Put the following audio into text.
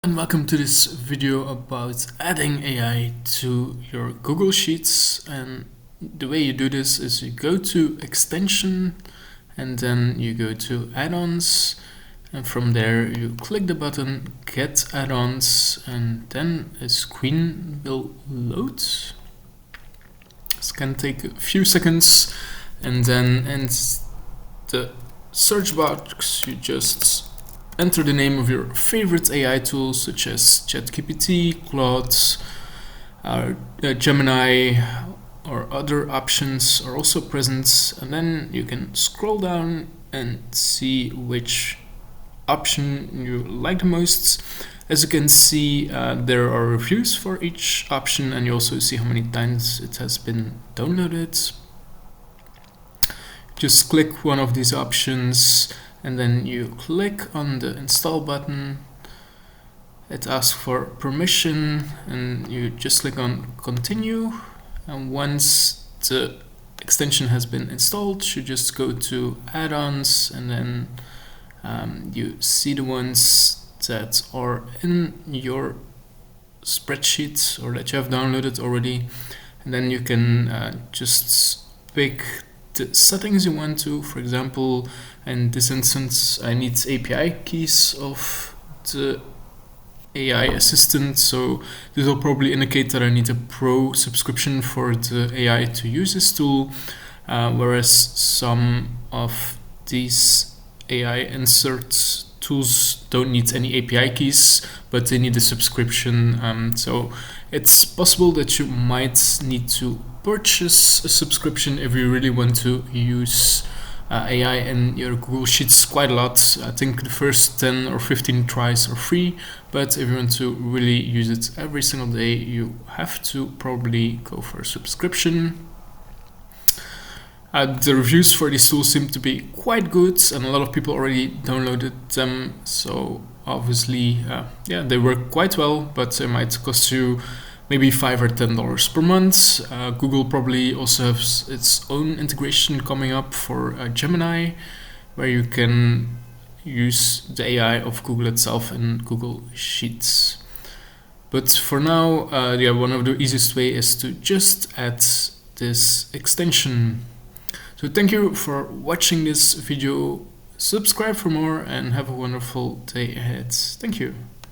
And welcome to this video about adding AI to your Google Sheets. And the way you do this is you go to extension and then you go to add-ons, and from there you click the button get add-ons, and then a screen will load. This can take a few seconds, and then in the search box you just enter the name of your favorite AI tools such as ChatGPT, Claude, Gemini, or other options are also present, and then you can scroll down and see which option you like the most. As you can see, there are reviews for each option, and you also see how many times it has been downloaded. Just click one of these options and then you click on the install button. It asks for permission and you just click on continue, and once the extension has been installed you just go to add-ons, and then you see the ones that are in your spreadsheet or that you have downloaded already, and then you can just pick the settings you want to. For example, in this instance I need API keys of the AI assistant, so this will probably indicate that I need a pro subscription for the AI to use this tool, whereas some of these AI insert tools don't need any API keys, but they need a subscription. So it's possible that you might need to purchase a subscription if you really want to use AI in your Google Sheets quite a lot. I think the first 10 or 15 tries are free, but if you want to really use it every single day, you have to probably go for a subscription. The reviews for these tools seem to be quite good, and a lot of people already downloaded them, so obviously they work quite well, but they might cost you maybe $5 or $10 per month. Google probably also has its own integration coming up for Gemini, where you can use the AI of Google itself in Google Sheets. But for now, one of the easiest way is to just add this extension. So thank you for watching this video. Subscribe for more and have a wonderful day ahead. Thank you.